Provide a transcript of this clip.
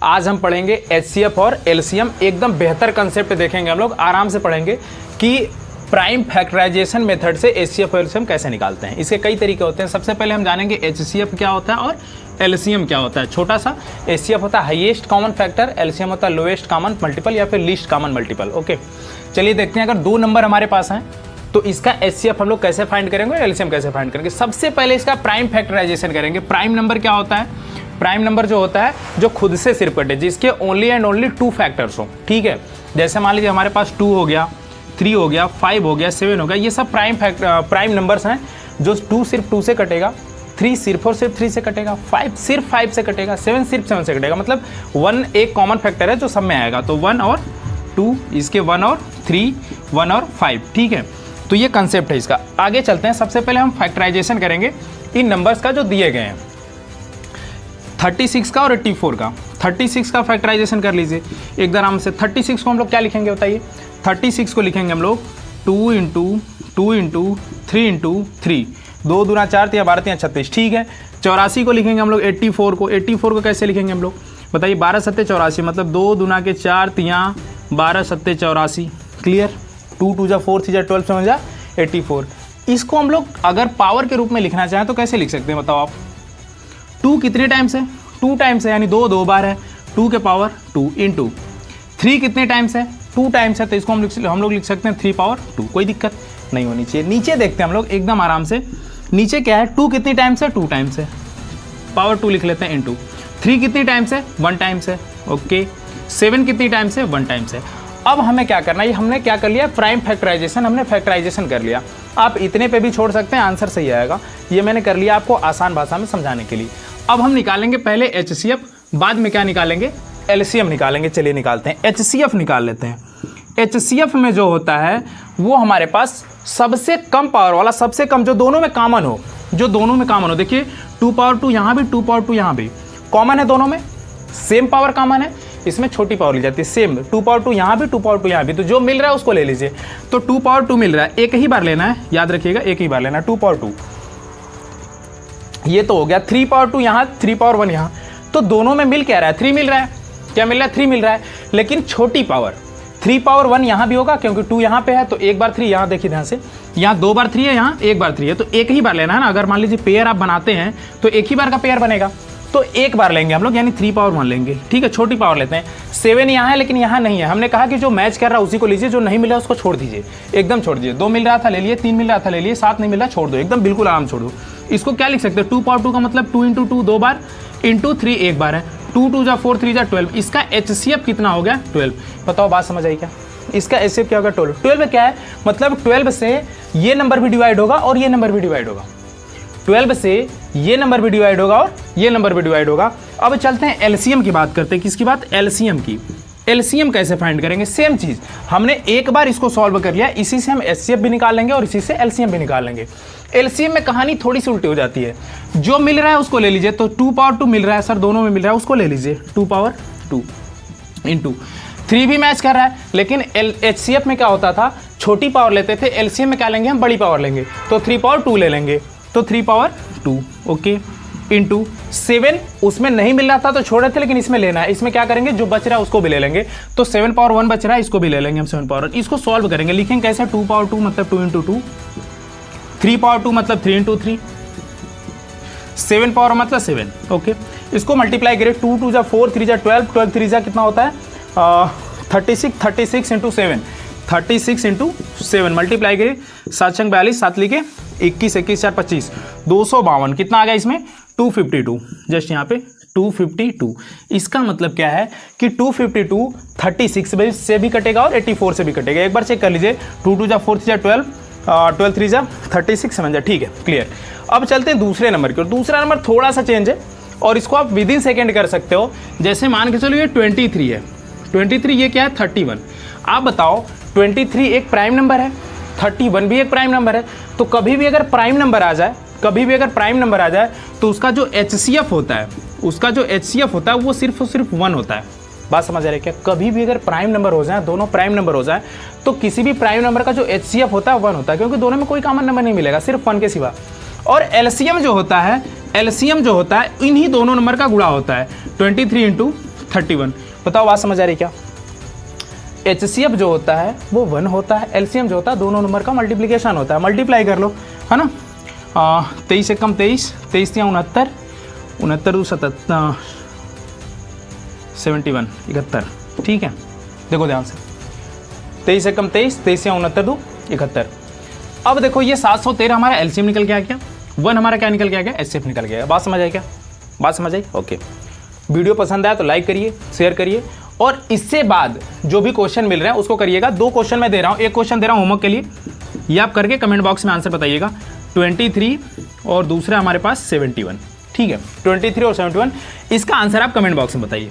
आज हम पढ़ेंगे एचसीएफ और एलसीएम। एकदम बेहतर कंसेप्ट देखेंगे हम लोग, आराम से पढ़ेंगे कि प्राइम फैक्टराइजेशन मेथड से एचसीएफ और एलसीएम कैसे निकालते हैं। इसके कई तरीके होते हैं। सबसे पहले हम जानेंगे एचसीएफ क्या होता है और एलसीएम क्या होता है। छोटा सा, एचसीएफ होता है हाईएस्ट कॉमन फैक्टर, एलसीएम होता है लोएस्ट कॉमन मल्टीपल या फिर लीस्ट कॉमन मल्टीपल। ओके, चलिए देखते हैं। अगर दो नंबर हमारे पास हैं तो इसका एचसीएफ हम लोग कैसे फाइंड करेंगे और एलसीएम कैसे फाइंड करेंगे। सबसे पहले इसका प्राइम फैक्टराइजेशन करेंगे। प्राइम नंबर क्या होता है? प्राइम नंबर जो होता है जो खुद से सिर्फ कटे, जिसके ओनली एंड ओनली 2 फैक्टर्स हो। ठीक है, जैसे मान लीजिए हमारे पास 2 हो गया, 3 हो गया, 5 हो गया, 7 हो गया। ये सब प्राइम नंबर्स हैं जो 2 सिर्फ 2 से कटेगा, 3 सिर्फ और सिर्फ 3 से कटेगा, 5 सिर्फ 5 से कटेगा, 7 सिर्फ 7 से कटेगा। मतलब 1 एक कॉमन फैक्टर है जो सब में आएगा। तो 1 और 2, इसके 1 और 3, 1 और 5। ठीक है, तो ये कंसेप्ट है इसका। आगे चलते हैं। सबसे पहले हम फैक्टराइजेशन करेंगे इन नंबर्स का जो दिए गए हैं, 36 का और 84 का। 36 का फैक्टराइजेशन कर लीजिए एकदम आराम से। 36 को हम लोग क्या लिखेंगे बताइए? 36 को लिखेंगे हम लोग 2 इंटू 2 इंटू 3 इंटू 3, 2 दूना 4, 3 12, 3 36। ठीक है, 84 को लिखेंगे हम लोग 84 को। 84 को कैसे लिखेंगे हम लोग बताइए? 12 सत्ते 84, मतलब 2 दूना के 4, 3 12 सत्ते 84। क्लियर? 2 2 जा 4, 3 जा 12, समझ जा 84। इसको हम लोग अगर पावर के रूप में लिखना चाहें तो कैसे लिख सकते हैं बताओ आप? 2 कितने टाइम्स है? 2 टाइम्स है, यानी 2 बार है। 2 के पावर 2 इंटू 3 कितने टाइम्स है? 2 टाइम्स है, तो इसको हम लोग लिख सकते हैं 3 पावर 2। कोई दिक्कत नहीं होनी चाहिए। नीचे देखते हैं हम लोग एकदम आराम से। नीचे क्या है? 2 कितनी टाइम्स है? 2 टाइम्स है, पावर 2 लिख लेते हैं इंटू 3 कितनी टाइम्स है? 1 टाइम्स है। ओके, 7 कितनी टाइम्स है? 1 टाइम्स है। अब हमें क्या करना है? ये हमने क्या कर लिया? प्राइम फैक्टराइजेशन हमने फैक्टराइजेशन कर लिया। आप इतने पे भी छोड़ सकते हैं, आंसर सही आएगा। ये मैंने कर लिया आपको आसान भाषा में समझाने के लिए। अब हम निकालेंगे पहले एचसीएफ, बाद में क्या निकालेंगे? एलसीएम निकालेंगे। चलिए निकालते हैं, एचसीएफ निकाल लेते हैं। एचसीएफ में जो होता है वो हमारे पास सबसे कम पावर वाला, सबसे कम जो दोनों में कॉमन हो, जो दोनों में कॉमन हो। देखिए 2 पावर 2 यहाँ भी, 2 पावर 2 यहाँ भी कॉमन है, दोनों में सेम पावर कॉमन है। इसमें छोटी पावर ली जाती है सेम, 2 पावर 2 यहाँ भी, 2 पावर 2 यहाँ भी। तो जो मिल रहा है उसको ले लीजिए। तो 2 पावर 2 मिल रहा है, एक ही बार लेना है, याद रखिएगा, एक ही बार लेना है 2 पावर 2। ये तो हो गया 3 पावर 2 यहाँ, 3 पावर 1 यहाँ। तो दोनों में मिल क्या रहा है? 3 मिल रहा है। क्या मिल रहा है? 3 मिल रहा है। लेकिन छोटी पावर 3 पावर 1 यहाँ भी होगा, क्योंकि 2 यहाँ पे है, तो एक बार 3 यहाँ देखिए ध्यान से, यहाँ 2 बार 3 है, यहाँ 1 बार 3 है। तो एक ही बार लेना है ना। अगर मान लीजिए पेयर आप बनाते हैं तो एक ही बार का पेयर बनेगा, तो एक बार लेंगे हम लोग, यानी 3 पावर 1 लेंगे। ठीक है, छोटी पावर लेते हैं। 7 यहाँ है लेकिन यहाँ नहीं है। हमने कहा कि जो मैच कर रहा है उसी को लीजिए, जो नहीं मिल रहा उसको छोड़ दीजिए, एकदम छोड़ दीजिए। 2 मिल रहा था ले लिए, 3 मिल रहा था ले लिए, 7 नहीं मिल रहा छोड़ दो, एकदम बिल्कुल आराम छोड़ दो। इसको क्या लिख सकते हैं? 2 पावर 2 का मतलब 2 इंटू 2 2 बार, इंटू 3 एक बार है। 2 2 जा 4, 3 जा 12। इसका एचसीएफ कितना हो गया? 12। बताओ, बात समझ आई क्या? इसका एचसीएफ क्या होगा? 12। 12 क्या है? मतलब 12 से ये नंबर भी डिवाइड होगा और ये नंबर भी डिवाइड होगा। 12 से ये नंबर भी डिवाइड होगा और ये नंबर भी डिवाइड होगा। अब चलते हैं एलसीएम की बात करते हैं। किसकी बात? एलसीएम की। एलसीएम कैसे फाइंड करेंगे? सेम चीज, हमने एक बार इसको सॉल्व कर लिया, इसी से हम एचसीएफ भी निकाल लेंगे और इसी से एलसीएम भी निकाल लेंगे। एलसीएम में कहानी थोड़ी सी उल्टी हो जाती है। जो मिल रहा है उसको ले लीजिए। तो 2 पावर 2 मिल रहा है सर, दोनों में मिल रहा है, उसको ले लीजिए 2 पावर 2 इंटू 3 भी मैच कर रहा है। लेकिन एचसीएफ में क्या होता था? छोटी पावर लेते थे, एलसीएम में क्या लेंगे? हम बड़ी पावर लेंगे। तो 3 पावर 2 ले लेंगे, तो 3 पावर 2। ओके, इंटू 7 उसमें नहीं मिल रहा था तो छोड़ रहे थे, लेकिन इसमें लेना है। इसमें क्या करेंगे? जो बच रहा है उसको भी ले लेंगे। तो 7 पावर 1 बच रहा है, इसको भी ले लेंगे हम 7 पावर 1। इसको सॉल्व करेंगे, लिखेंगे कैसे? 2 पावर 2 मतलब 2 इंटू 2, 3 पावर 2 मतलब 3 इंटू 3, 7 पावर मतलब 7। ओके, इसको मल्टीप्लाई करें। 2 2 जा 4, 3 जा 12, 12 3 जा कितना होता है? 36, 36 इंटू 7, 36 इंटू 7 मल्टीप्लाई करें। 7 छंग 42, 7 लिखे 21, 21 4 25, 252। कितना आ गया इसमें? 252। जस्ट यहाँ पे 252। इसका मतलब क्या है कि 252 36 से भी कटेगा और 84 से भी कटेगा। एक बार चेक कर लीजिए। 2 2 जा 4, 3 जा 12, 12 3 जा 36, समझ जा। ठीक है, क्लियर। अब चलते हैं दूसरे नंबर की ओर। दूसरा नंबर थोड़ा सा चेंज है और इसको आप विद इन सेकेंड कर सकते हो। जैसे मान के चलो ये 23 है, 23 ये क्या है? 31। आप बताओ 23 एक प्राइम नंबर है, 31 भी एक प्राइम नंबर है। तो कभी भी अगर प्राइम नंबर आ जाए, कभी भी अगर प्राइम नंबर आ जाए तो उसका जो एचसीएफ होता है, उसका जो एचसीएफ होता है वो सिर्फ और सिर्फ 1 होता है। बात समझ आ रही है क्या? कभी भी अगर प्राइम नंबर हो जाए, दोनों प्राइम नंबर हो जाए, तो किसी भी प्राइम नंबर का जो एचसीएफ होता है 1 होता है, क्योंकि दोनों में कोई कॉमन नंबर नहीं मिलेगा, सिर्फ 1 के सिवा। और एलसीएम जो होता है, एलसीएम जो होता है इन्हीं दोनों नंबर का गुणा होता है। 23 इंटू 31। बताओ बात समझ आ रही क्या? HCF जो होता है वो 1 होता है, LCM जो होता है दोनों नंबर का मल्टीप्लिकेशन होता है, मल्टीप्लाई कर लो, है ना। 23 से कम 23, 23 या 69, 69 77, 71 71, ठीक है। देखो ध्यान से, 23 से कम 23, 23 या 69 71। अब देखो ये 713 हमारा LCM निकल के आ गया, 1 हमारा क्या निकल के आ गया? HCF निकल गया। बात समझ आई क्या? बात समझ आई? ओके। वीडियो पसंद आया तो लाइक करिए, शेयर करिए, और इससे बाद जो भी क्वेश्चन मिल रहे हैं उसको करिएगा। 2 क्वेश्चन मैं दे रहा हूँ, एक क्वेश्चन दे रहा हूँ होमवर्क के लिए, ये आप करके कमेंट बॉक्स में आंसर बताइएगा। 23 और दूसरा हमारे पास 71, ठीक है। 23 और 71, इसका आंसर आप कमेंट बॉक्स में बताइए।